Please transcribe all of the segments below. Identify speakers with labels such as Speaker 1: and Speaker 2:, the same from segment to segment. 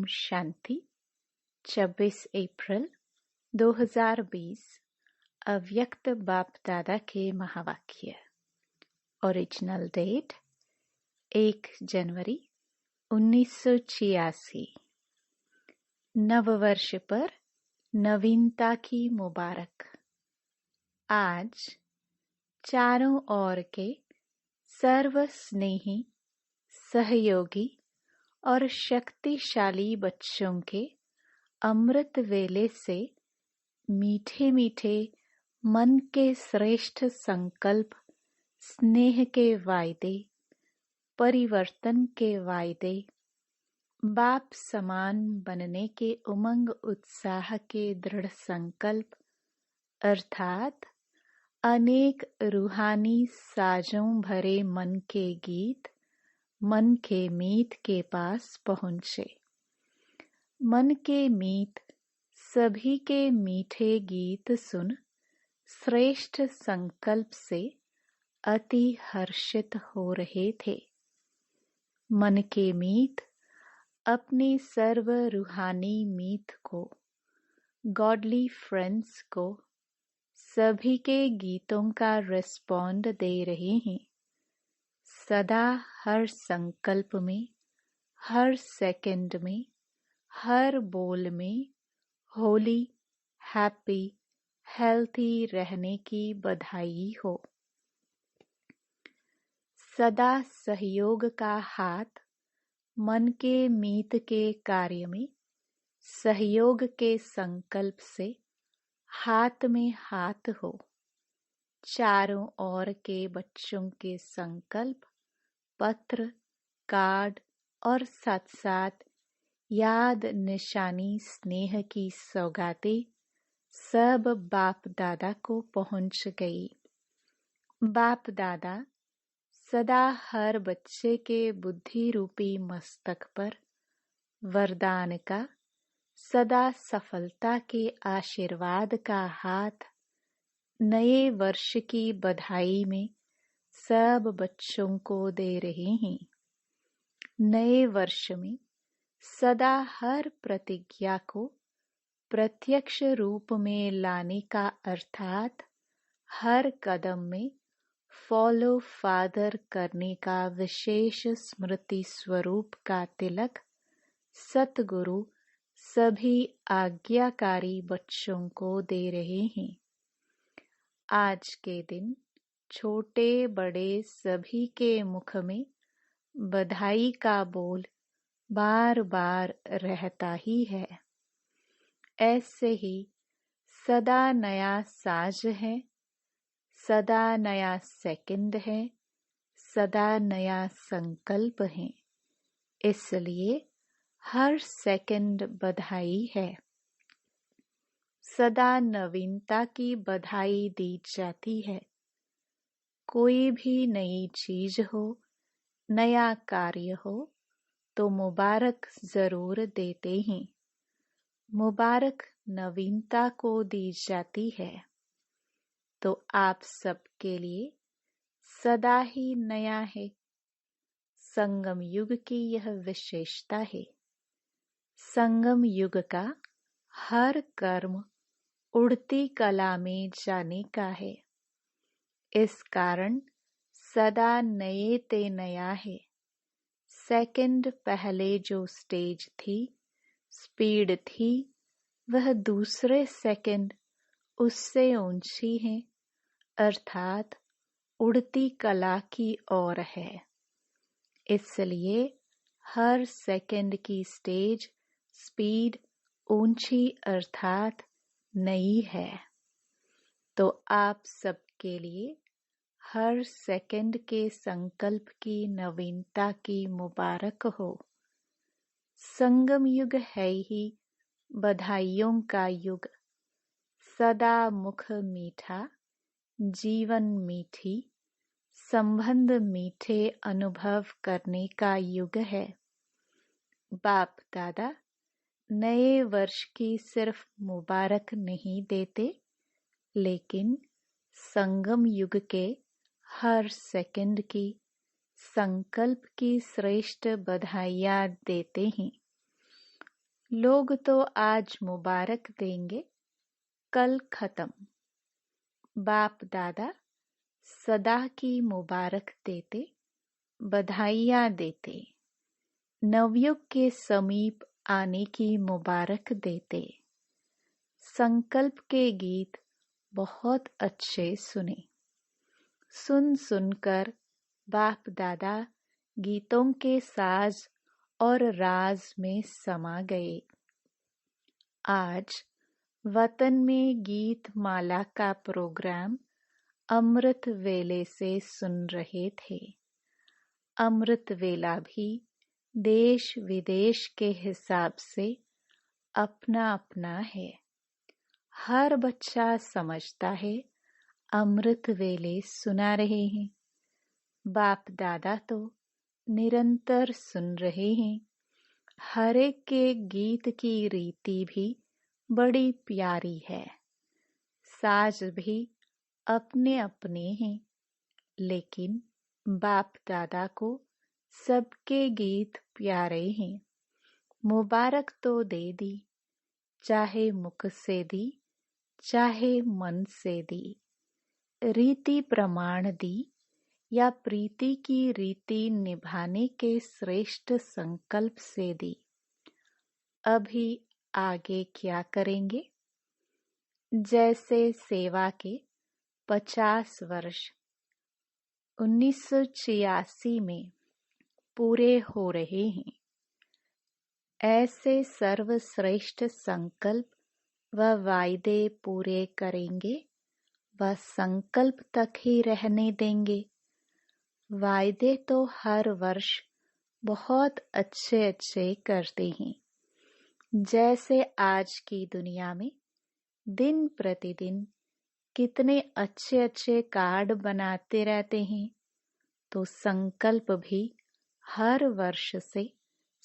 Speaker 1: ओम शांति 26 अप्रैल 2020 अव्यक्त बाप दादा के महावाक्य। ओरिजिनल डेट 1 जनवरी 1986। नववर्ष पर नवीनता की मुबारक। आज चारों ओर के सर्व स्नेही, सहयोगी और शक्तिशाली बच्चों के अमृत वेले से मीठे मीठे मन के श्रेष्ठ संकल्प, स्नेह के वायदे, परिवर्तन के वायदे, बाप समान बनने के उमंग उत्साह के दृढ़ संकल्प अर्थात अनेक रूहानी साजों भरे मन के गीत मन के मीत के पास पहुंचे। मन के मीत सभी के मीठे गीत सुन श्रेष्ठ संकल्प से अति हर्षित हो रहे थे। मन के मीत अपनी सर्व रूहानी मीत को, गॉडली फ्रेंड्स को सभी के गीतों का रिस्पॉन्ड दे रहे हैं। सदा हर संकल्प में, हर सेकंड में, हर बोल में होली, हैप्पी, हेल्थी रहने की बधाई हो। सदा सहयोग का हाथ मन के मीत के कार्य में सहयोग के संकल्प से हाथ में हाथ हो। चारों ओर के बच्चों के संकल्प, पत्र, कार्ड और साथ साथ याद, निशानी, स्नेह की सौगातें सब बाप दादा को पहुंच गई। बाप दादा सदा हर बच्चे के बुद्धि रूपी मस्तक पर वरदान का, सदा सफलता के आशीर्वाद का हाथ नए वर्ष की बधाई में सब बच्चों को दे रहे हैं। नए वर्ष में सदा हर प्रतिज्ञा को प्रत्यक्ष रूप में लाने का अर्थात हर कदम में फॉलो फादर करने का विशेष स्मृति स्वरूप का तिलक सतगुरु सभी आज्ञाकारी बच्चों को दे रहे हैं। आज के दिन छोटे बड़े सभी के मुख में बधाई का बोल बार बार रहता ही है। ऐसे ही सदा नया साज है, सदा नया सेकंड है, सदा नया संकल्प है। इसलिए हर सेकंड बधाई है। सदा नवीनता की बधाई दी जाती है। कोई भी नई चीज हो, नया कार्य हो तो मुबारक जरूर देते हैं। मुबारक नवीनता को दी जाती है। तो आप सबके लिए सदा ही नया है। संगम युग की यह विशेषता है। संगम युग का हर कर्म उड़ती कला में जाने का है। इस कारण सदा नए ते नया है। सेकंड पहले जो स्टेज थी, स्पीड थी, वह दूसरे सेकंड उससे ऊंची है, अर्थात उड़ती कला की ओर है। इसलिए हर सेकंड की स्टेज, स्पीड ऊंची अर्थात नई है। तो आप सबके लिए हर सेकंड के संकल्प की नवीनता की मुबारक हो। संगम युग है ही बधाइयों का युग। सदा मुख मीठा, जीवन मीठी, संबंध मीठे अनुभव करने का युग है। बाप दादा नए वर्ष की सिर्फ मुबारक नहीं देते, लेकिन संगम युग के हर सेकंड की संकल्प की श्रेष्ठ बधाइयाँ देते हैं। लोग तो आज मुबारक देंगे, कल खत्म। बाप दादा सदा की मुबारक देते, बधाइयाँ देते, नवयुग के समीप आने की मुबारक देते। संकल्प के गीत बहुत अच्छे सुने। सुन सुनकर बाप दादा गीतों के साज और राज में समा गए। आज वतन में गीत माला का प्रोग्राम अमृत वेले से सुन रहे थे। अमृत वेला भी देश विदेश के हिसाब से अपना अपना है। हर बच्चा समझता है अमृत वेले सुना रहे हैं। बाप दादा तो निरंतर सुन रहे हैं। हर एक के गीत की रीति भी बड़ी प्यारी है। साज भी अपने अपने हैं, लेकिन बाप दादा को सबके गीत प्यारे हैं। मुबारक तो दे दी, चाहे मुख से दी, चाहे मन से दी। रीति प्रमाण दी या प्रीति की रीति निभाने के श्रेष्ठ संकल्प से दी। अभी आगे क्या करेंगे? जैसे सेवा के 50 वर्ष 1986 में पूरे हो रहे हैं, ऐसे सर्वश्रेष्ठ संकल्प व वायदे पूरे करेंगे व संकल्प तक ही रहने देंगे। वायदे तो हर वर्ष बहुत अच्छे अच्छे करते हैं। जैसे आज की दुनिया में दिन प्रतिदिन कितने अच्छे अच्छे कार्ड बनाते रहते हैं, तो संकल्प भी हर वर्ष से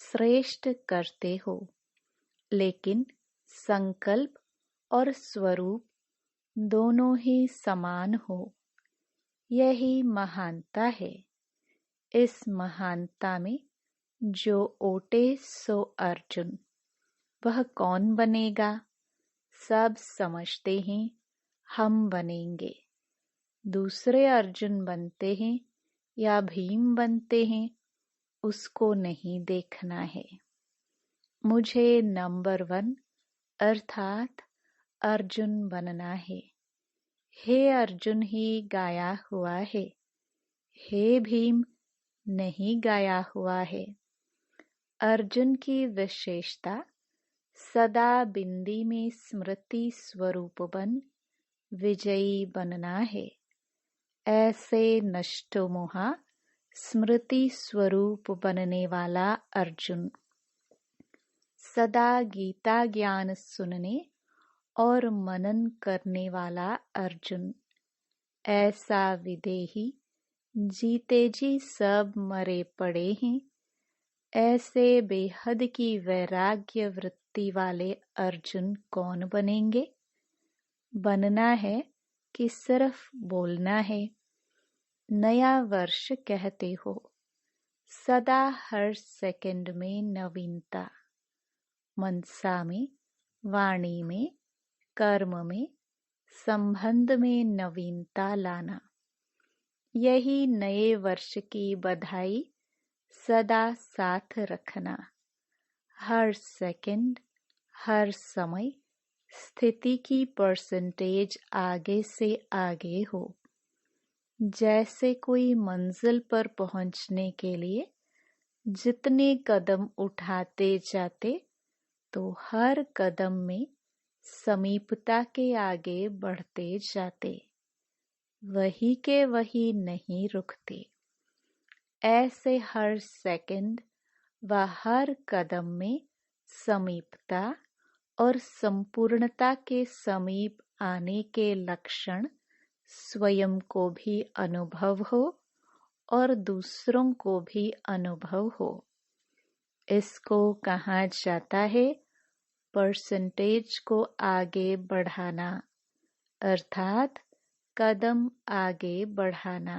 Speaker 1: श्रेष्ठ करते हो। लेकिन संकल्प और स्वरूप दोनों ही समान हो, यही महानता है। इस महानता में जो ओटे सो अर्जुन, वह कौन बनेगा? सब समझते हैं हम बनेंगे। दूसरे अर्जुन बनते हैं या भीम बनते हैं, उसको नहीं देखना है। मुझे नंबर 1 अर्थात अर्जुन बनना है। हे अर्जुन ही गाया हुआ है, हे भीम नहीं गाया हुआ है। अर्जुन की विशेषता सदा बिंदी में स्मृति स्वरूप बन विजयी बनना है। ऐसे नष्टो मोहा स्मृति स्वरूप बनने वाला अर्जुन, सदा गीता ज्ञान सुनने और मनन करने वाला अर्जुन, ऐसा विदेही जीते जी सब मरे पड़े हैं। ऐसे बेहद की वैराग्य वृत्ति वाले अर्जुन कौन बनेंगे? बनना है कि सिर्फ बोलना है? नया वर्ष कहते हो, सदा हर सेकंड में नवीनता, मनसा में, वाणी में, कर्म में, संबंध में नवीनता लाना, यही नए वर्ष की बधाई सदा साथ रखना। हर सेकंड, हर समय स्थिति की परसेंटेज आगे से आगे हो। जैसे कोई मंजिल पर पहुंचने के लिए जितने कदम उठाते जाते, तो हर कदम में समीपता के आगे बढ़ते जाते, वही के वही नहीं रुकते। ऐसे हर सेकंड व हर कदम में समीपता और संपूर्णता के समीप आने के लक्षण स्वयं को भी अनुभव हो और दूसरों को भी अनुभव हो। इसको कहा जाता है परसेंटेज को आगे बढ़ाना, अर्थात कदम आगे बढ़ाना।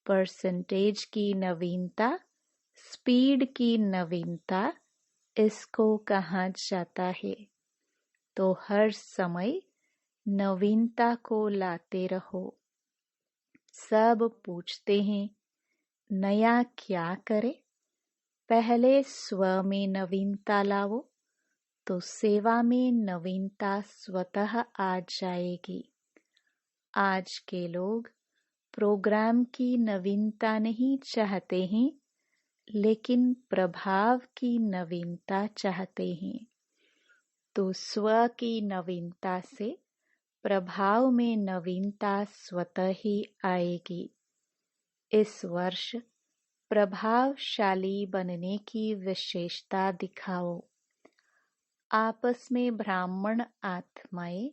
Speaker 1: परसेंटेज की नवीनता, स्पीड की नवीनता इसको कहा जाता है। तो हर समय नवीनता को लाते रहो। सब पूछते हैं नया क्या करे? पहले स्व में नवीनता लाओ तो सेवा में नवीनता स्वतः आ जाएगी। आज के लोग प्रोग्राम की नवीनता नहीं चाहते हैं, लेकिन प्रभाव की नवीनता चाहते हैं। तो स्व की नवीनता से प्रभाव में नवीनता स्वतः ही आएगी। इस वर्ष प्रभावशाली बनने की विशेषता दिखाओ। आपस में ब्राह्मण आत्माएं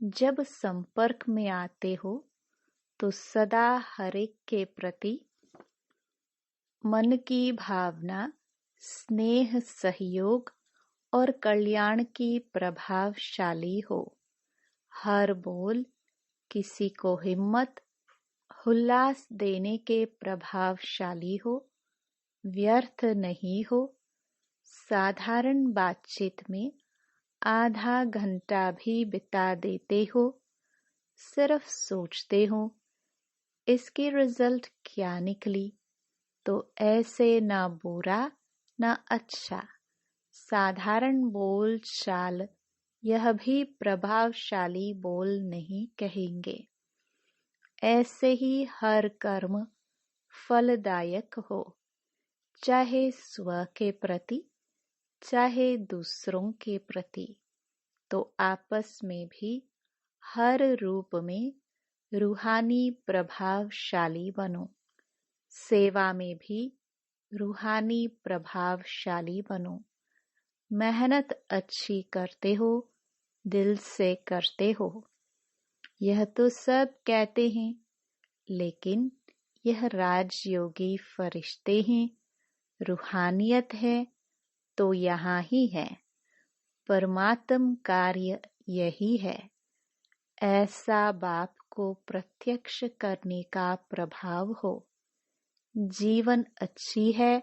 Speaker 1: जब संपर्क में आते हो तो सदा हरेक के प्रति मन की भावना, स्नेह, सहयोग और कल्याण की प्रभावशाली हो। हर बोल किसी को हिम्मत, उल्लास देने के प्रभावशाली हो, व्यर्थ नहीं हो। साधारण बातचीत में आधा घंटा भी बिता देते हो, सिर्फ सोचते हो इसकी रिजल्ट क्या निकली, तो ऐसे ना बुरा ना अच्छा साधारण बोल चाल यह भी प्रभावशाली बोल नहीं कहेंगे। ऐसे ही हर कर्म फलदायक हो, चाहे स्व के प्रति चाहे दूसरों के प्रति। तो आपस में भी हर रूप में रूहानी प्रभावशाली बनो। सेवा में भी रूहानी प्रभावशाली बनो। मेहनत अच्छी करते हो, दिल से करते हो। यह तो सब कहते हैं, लेकिन यह राजयोगी फरिश्ते हैं। रूहानियत है तो यहाँ ही है। परमात्म कार्य यही है। ऐसा बाप को प्रत्यक्ष करने का प्रभाव हो। जीवन अच्छी है,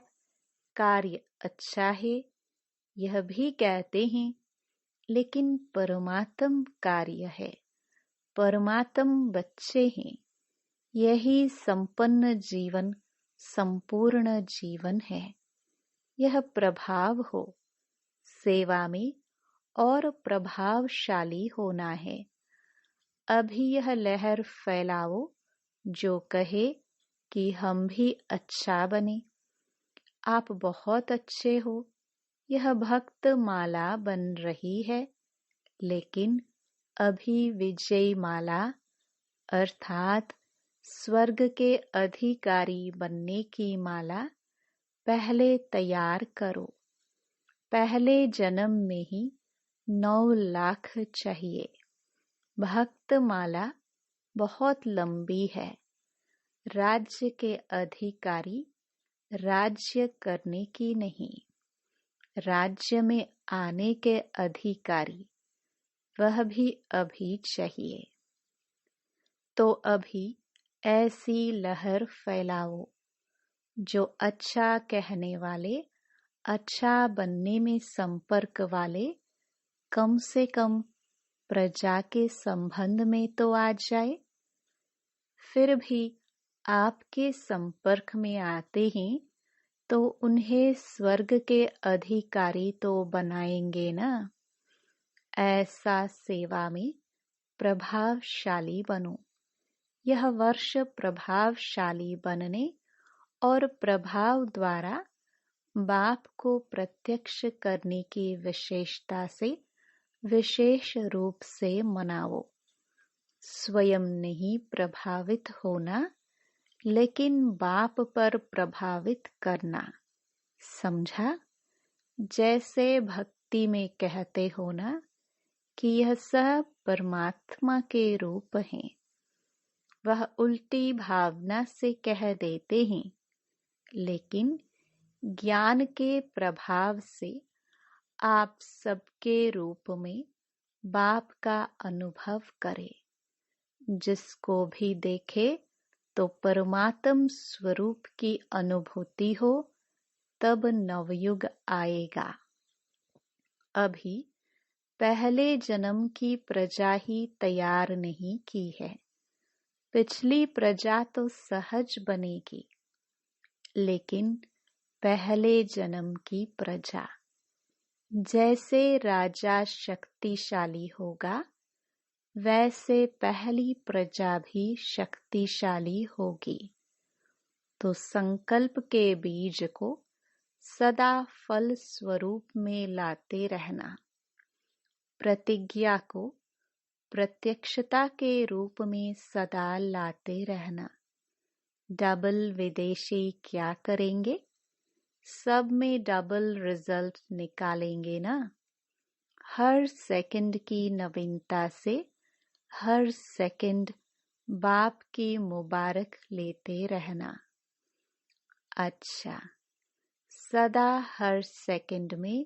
Speaker 1: कार्य अच्छा है, यह भी कहते हैं, लेकिन परमात्म कार्य है। परमात्म बच्चे हैं। यही संपन्न जीवन संपूर्ण जीवन है। यह प्रभाव हो। सेवा में और प्रभावशाली होना है। अभी यह लहर फैलाओ जो कहे कि हम भी अच्छा बने। आप बहुत अच्छे हो। यह भक्त माला बन रही है, लेकिन अभी विजय माला अर्थात स्वर्ग के अधिकारी बनने की माला पहले तैयार करो। पहले जन्म में ही 9 लाख चाहिए। भक्त माला बहुत लंबी है। राज्य के अधिकारी राज्य करने की नहीं, राज्य में आने के अधिकारी, वह भी अभी चाहिए। तो अभी ऐसी लहर फैलाओ जो अच्छा कहने वाले, अच्छा बनने में संपर्क वाले कम से कम प्रजा के संबंध में तो आ जाए। फिर भी आपके संपर्क में आते हैं तो उन्हें स्वर्ग के अधिकारी तो बनाएंगे ना। ऐसा सेवा में प्रभावशाली बनो। यह वर्ष प्रभावशाली बनने और प्रभाव द्वारा बाप को प्रत्यक्ष करने की विशेषता से विशेष रूप से मनाओ। स्वयं नहीं प्रभावित होना, लेकिन बाप पर प्रभावित करना। समझा? जैसे भक्ति में कहते हो ना कि यह सब परमात्मा के रूप हैं, वह उल्टी भावना से कह देते हैं, लेकिन ज्ञान के प्रभाव से आप सबके रूप में बाप का अनुभव करें। जिसको भी देखे तो परमात्म स्वरूप की अनुभूति हो, तब नवयुग आएगा। अभी पहले जन्म की प्रजा ही तैयार नहीं की है। पिछली प्रजा तो सहज बनेगी, लेकिन पहले जन्म की प्रजा। जैसे राजा शक्तिशाली होगा, वैसे पहली प्रजा भी शक्तिशाली होगी। तो संकल्प के बीज को सदा फल स्वरूप में लाते रहना। प्रतिज्ञा को प्रत्यक्षता के रूप में सदा लाते रहना। डबल विदेशी क्या करेंगे? सब में डबल रिजल्ट निकालेंगे ना। हर सेकंड की नवीनता से हर सेकंड बाप की मुबारक लेते रहना। अच्छा, सदा हर सेकंड में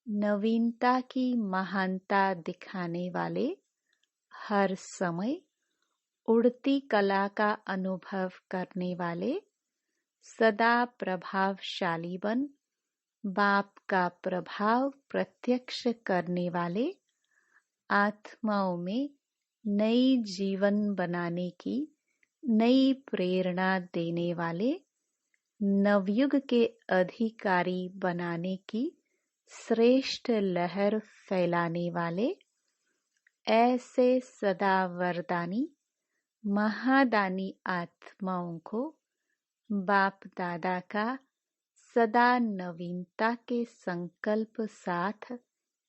Speaker 1: नवीनता की महानता दिखाने वाले, हर समय उड़ती कला का अनुभव करने वाले, सदा प्रभावशाली बन बाप का प्रभाव प्रत्यक्ष करने वाले, आत्माओं में नई जीवन बनाने की नई प्रेरणा देने वाले, नवयुग के अधिकारी बनाने की श्रेष्ठ लहर फैलाने वाले, ऐसे सदा वरदानी महादानी आत्माओं को बाप दादा का सदा नवीनता के संकल्प साथ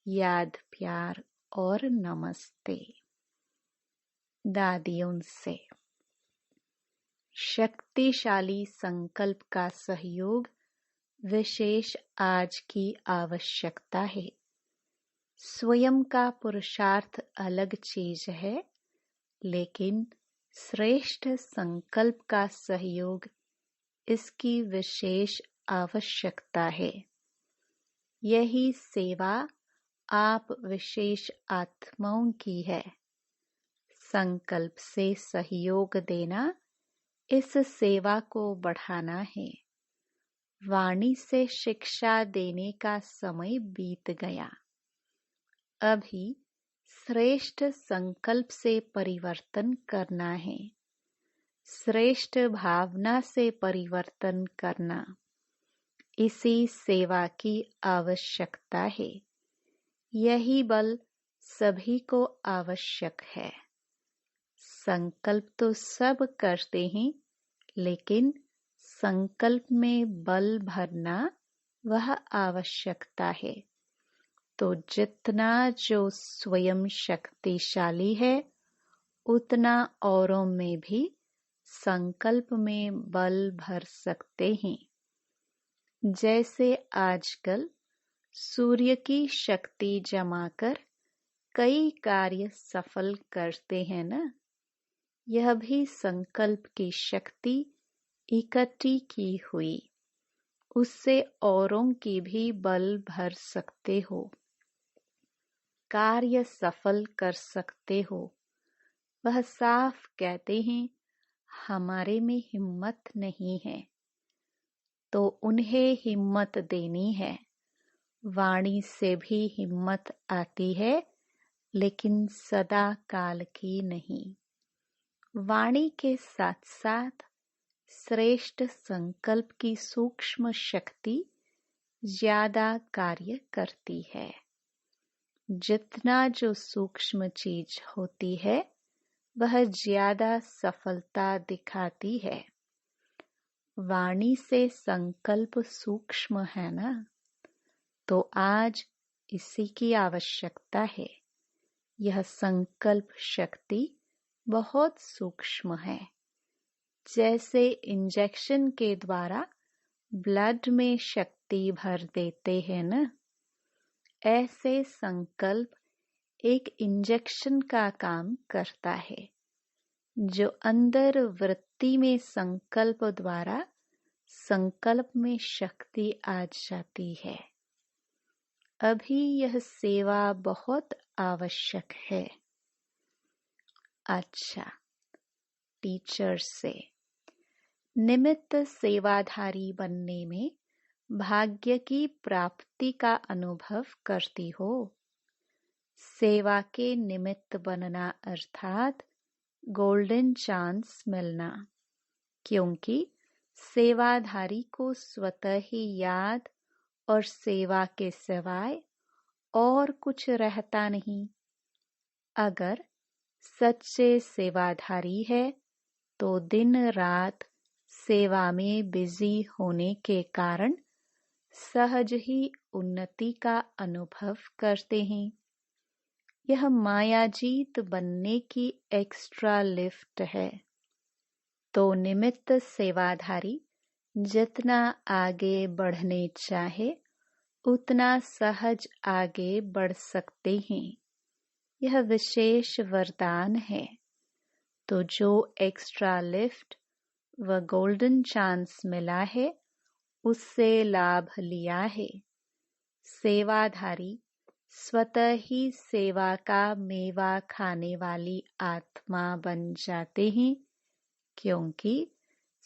Speaker 1: याद, प्यार और नमस्ते। दादियों से शक्तिशाली संकल्प का सहयोग विशेष आज की आवश्यकता है। स्वयं का पुरुषार्थ अलग चीज है, लेकिन श्रेष्ठ संकल्प का सहयोग इसकी विशेष आवश्यकता है। यही सेवा आप विशेष आत्माओं की है। संकल्प से सहयोग देना, इस सेवा को बढ़ाना है। वाणी से शिक्षा देने का समय बीत गया। अभी श्रेष्ठ संकल्प से परिवर्तन करना है। श्रेष्ठ भावना से परिवर्तन करना, इसी सेवा की आवश्यकता है। यही बल सभी को आवश्यक है। संकल्प तो सब करते हैं, लेकिन संकल्प में बल भरना वह आवश्यकता है। तो जितना जो स्वयं शक्तिशाली है, उतना औरों में भी संकल्प में बल भर सकते हैं। जैसे आजकल सूर्य की शक्ति जमाकर कई कार्य सफल करते हैं ना, यह भी संकल्प की शक्ति इकट्ठी की हुई। उससे औरों की भी बल भर सकते हो, कार्य सफल कर सकते हो। वह साफ कहते हैं, हमारे में हिम्मत नहीं है, तो उन्हें हिम्मत देनी है। वाणी से भी हिम्मत आती है, लेकिन सदा काल की नहीं। वाणी के साथ साथ श्रेष्ठ संकल्प की सूक्ष्म शक्ति ज्यादा कार्य करती है। जितना जो सूक्ष्म चीज होती है, वह ज्यादा सफलता दिखाती है। वाणी से संकल्प सूक्ष्म है ना, तो आज इसी की आवश्यकता है। यह संकल्प शक्ति बहुत सूक्ष्म है। जैसे इंजेक्शन के द्वारा ब्लड में शक्ति भर देते हैं न, ऐसे संकल्प एक इंजेक्शन का काम करता है, जो अंदर वृत्ति में संकल्प द्वारा संकल्प में शक्ति आ जाती है। अभी यह सेवा बहुत आवश्यक है। अच्छा, टीचर से निमित्त सेवाधारी बनने में भाग्य की प्राप्ति का अनुभव करती हो। सेवा के निमित्त बनना अर्थात गोल्डन चांस मिलना, क्योंकि सेवाधारी को स्वतः ही याद और सेवा के सिवाय और कुछ रहता नहीं। अगर सच्चे सेवाधारी है तो दिन रात सेवा में बिजी होने के कारण सहज ही उन्नति का अनुभव करते हैं। यह मायाजीत बनने की एक्स्ट्रा लिफ्ट है। तो निमित्त सेवाधारी जितना आगे बढ़ने चाहे उतना सहज आगे बढ़ सकते हैं। यह विशेष वरदान है। तो जो एक्स्ट्रा लिफ्ट व गोल्डन चांस मिला है उससे लाभ लिया है। सेवाधारी स्वतः ही सेवा का मेवा खाने वाली आत्मा बन जाते हैं, क्योंकि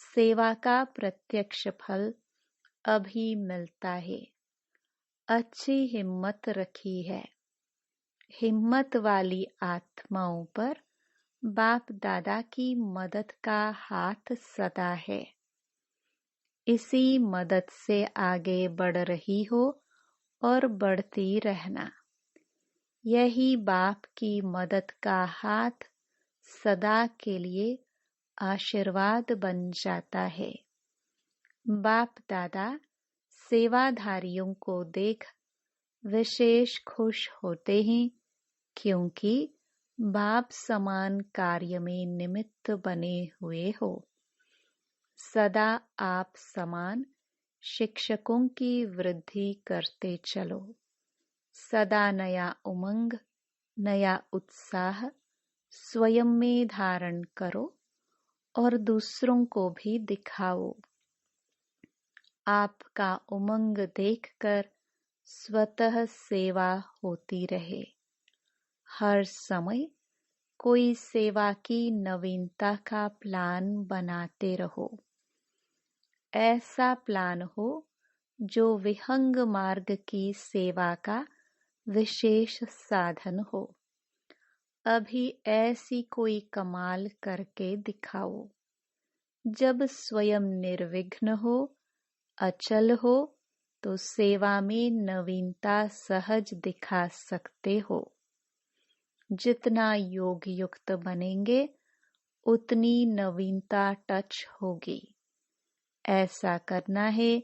Speaker 1: सेवा का प्रत्यक्ष फल अभी मिलता है। अच्छी हिम्मत रखी है। हिम्मत वाली आत्माओं पर बाप दादा की मदद का हाथ सदा है। इसी मदद से आगे बढ़ रही हो और बढ़ती रहना। यही बाप की मदद का हाथ सदा के लिए आशीर्वाद बन जाता है। बाप दादा सेवाधारियों को देख विशेष खुश होते हैं, क्योंकि बाप समान कार्य में निमित्त बने हुए हो। सदा आप समान शिक्षकों की वृद्धि करते चलो। सदा नया उमंग, नया उत्साह स्वयं में धारण करो और दूसरों को भी दिखाओ। आपका उमंग देखकर स्वतः सेवा होती रहे। हर समय कोई सेवा की नवीनता का प्लान बनाते रहो। ऐसा प्लान हो जो विहंग मार्ग की सेवा का विशेष साधन हो। अभी ऐसी कोई कमाल करके दिखाओ। जब स्वयं निर्विघ्न हो, अचल हो, तो सेवा में नवीनता सहज दिखा सकते हो। जितना योग युक्त बनेंगे उतनी नवीनता टच होगी। ऐसा करना है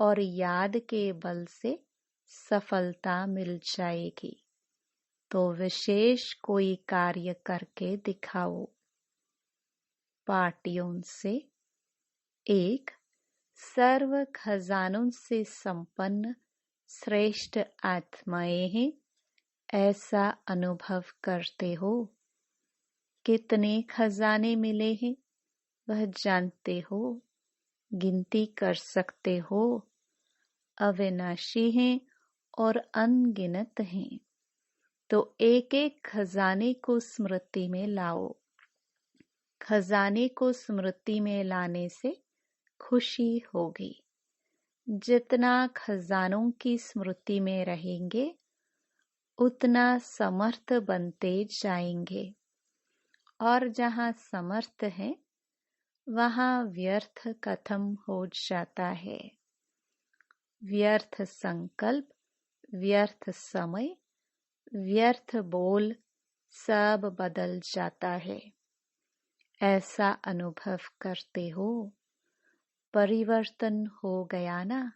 Speaker 1: और याद के बल से सफलता मिल जाएगी। तो विशेष कोई कार्य करके दिखाओ। पार्टियों से 1. सर्व खजानों से संपन्न श्रेष्ठ आत्माएं हैं, ऐसा अनुभव करते हो। कितने खजाने मिले हैं वह जानते हो, गिनती कर सकते हो। अविनाशी हैं और अनगिनत हैं। तो एक एक खजाने को स्मृति में लाओ। खजाने को स्मृति में लाने से खुशी होगी। जितना खजानों की स्मृति में रहेंगे उतना समर्थ बनते जाएंगे। और जहाँ समर्थ है वहाँ व्यर्थ खत्म हो जाता है। व्यर्थ संकल्प, व्यर्थ समय, व्यर्थ बोल सब बदल जाता है। ऐसा अनुभव करते हो। परिवर्तन हो गया ना।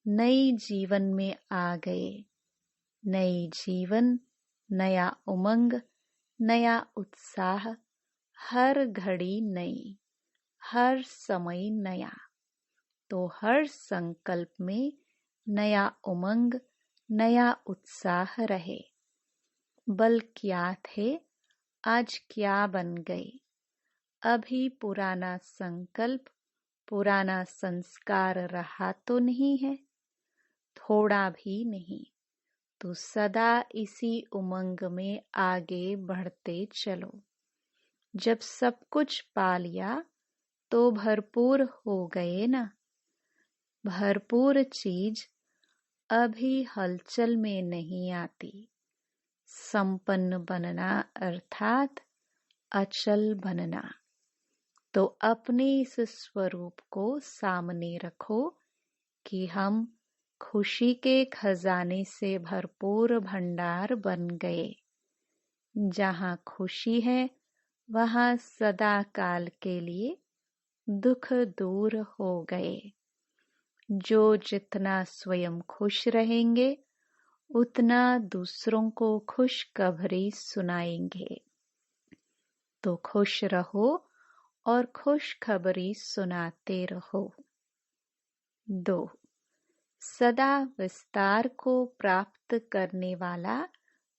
Speaker 1: नई जीवन में आ गए। नई जीवन, नया उमंग, नया उत्साह, हर घड़ी नई, हर समय नया। तो हर संकल्प में नया उमंग, नया उत्साह रहे। बल क्या थे, आज क्या बन गए। अभी पुराना संकल्प, पुराना संस्कार रहा तो नहीं है, थोड़ा भी नहीं। तो सदा इसी उमंग में आगे बढ़ते चलो। जब सब कुछ पा लिया तो भरपूर हो गए ना। भरपूर चीज अभी हलचल में नहीं आती। संपन्न बनना अर्थात अचल बनना। तो अपने इस स्वरूप को सामने रखो कि हम खुशी के खजाने से भरपूर भंडार बन गए। जहाँ खुशी है वहाँ सदा काल के लिए दुख दूर हो गए। जो जितना स्वयं खुश रहेंगे उतना दूसरों को खुशखबरी सुनाएंगे। तो खुश रहो और खुशखबरी सुनाते रहो। 2. सदा विस्तार को प्राप्त करने वाला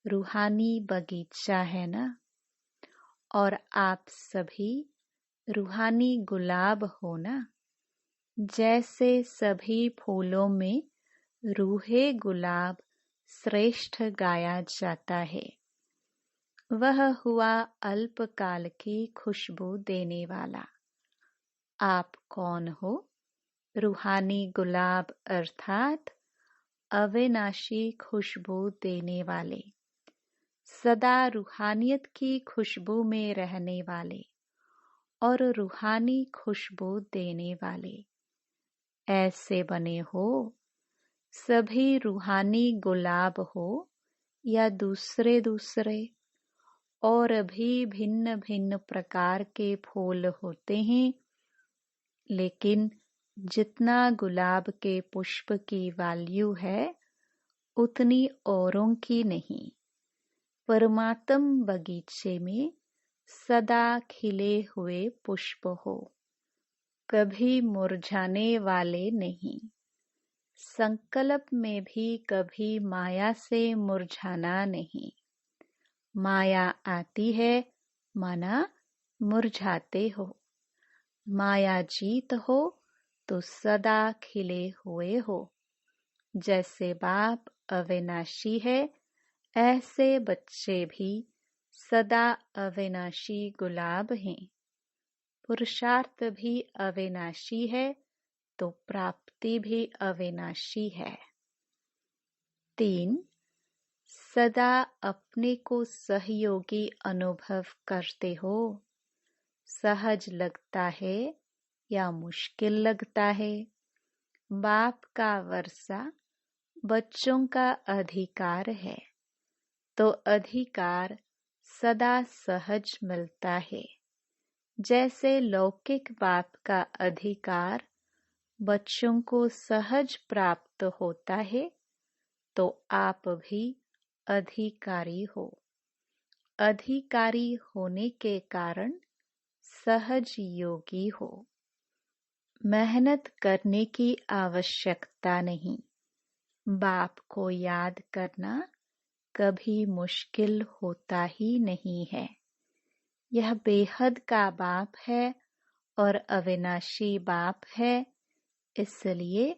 Speaker 1: रूहानी बगीचा है ना। और आप सभी रूहानी गुलाब हो ना। जैसे सभी फूलों में रूहे गुलाब श्रेष्ठ गाया जाता है, वह हुआ अल्पकाल की खुशबू देने वाला। आप कौन हो? रूहानी गुलाब अर्थात अविनाशी खुशबू देने वाले, सदा रूहानियत की खुशबू में रहने वाले और रूहानी खुशबू देने वाले। ऐसे बने हो। सभी रूहानी गुलाब हो या दूसरे दूसरे और भी भिन्न भिन्न प्रकार के फूल होते हैं, लेकिन जितना गुलाब के पुष्प की वैल्यू है उतनी औरों की नहीं। परमात्म बगीचे में सदा खिले हुए पुष्प हो, कभी मुरझाने वाले नहीं। संकल्प में भी कभी माया से मुरझाना नहीं। माया आती है माना मुरझाते हो। माया जीत हो तो सदा खिले हुए हो। जैसे बाप अविनाशी है, ऐसे बच्चे भी सदा अविनाशी गुलाब हैं। पुरुषार्थ भी अविनाशी है तो प्राप्ति भी अविनाशी है। 3. सदा अपने को सहयोगी अनुभव करते हो। सहज लगता है या मुश्किल लगता है, बाप का वर्षा बच्चों का अधिकार है, तो अधिकार सदा सहज मिलता है। जैसे लौकिक बाप का अधिकार बच्चों को सहज प्राप्त होता है, तो आप भी अधिकारी हो। अधिकारी होने के कारण सहज योगी हो। मेहनत करने की आवश्यकता नहीं। बाप को याद करना कभी मुश्किल होता ही नहीं है। यह बेहद का बाप है और अविनाशी बाप है, इसलिए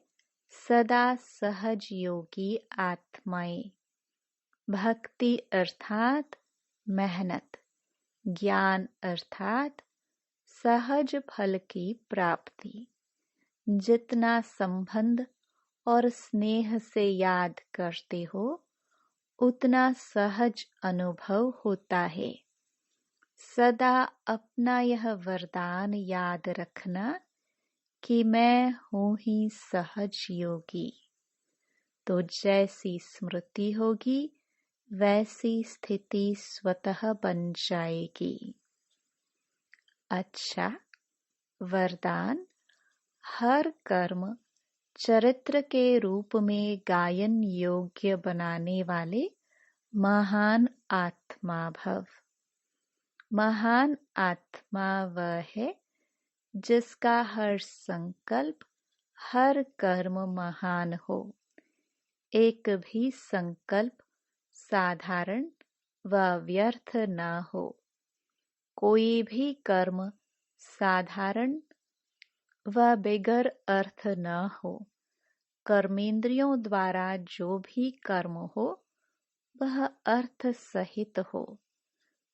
Speaker 1: सदा सहज योगी आत्माएं। भक्ति अर्थात मेहनत, ज्ञान अर्थात सहज फल की प्राप्ति। जितना संबंध और स्नेह से याद करते हो उतना सहज अनुभव होता है। सदा अपना यह वरदान याद रखना कि मैं हूँ ही सहज योगी। तो जैसी स्मृति होगी वैसी स्थिति स्वतः बन जाएगी। अच्छा, वरदान: हर कर्म चरित्र के रूप में गायन योग्य बनाने वाले महान आत्मा भव। महान आत्मा वह है जिसका हर संकल्प, हर कर्म महान हो। एक भी संकल्प साधारण व व्यर्थ न हो। कोई भी कर्म साधारण व बेगर अर्थ न हो। कर्मेंद्रियों द्वारा जो भी कर्म हो वह अर्थ सहित हो।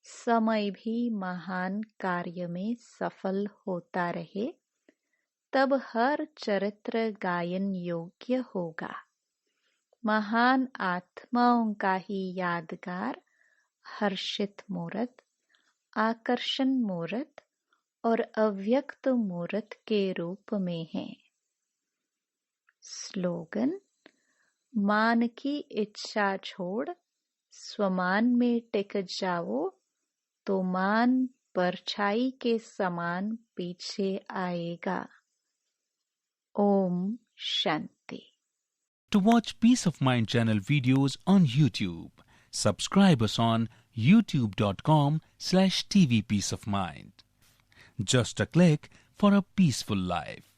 Speaker 1: समय भी महान कार्य में सफल होता रहे, तब हर चरित्र गायन योग्य होगा। महान आत्माओं का ही यादगार हर्षित मूर्त, आकर्षण मूर्त और अव्यक्त मूर्त के रूप में है। स्लोगन: मान की इच्छा छोड़ स्वमान में टिक जाओ, तो मान परछाई के समान पीछे आएगा। Om Shanti.
Speaker 2: To watch Peace of Mind channel videos on YouTube, subscribe us on youtube.com/tvpeaceofmind. Just a click for a peaceful life.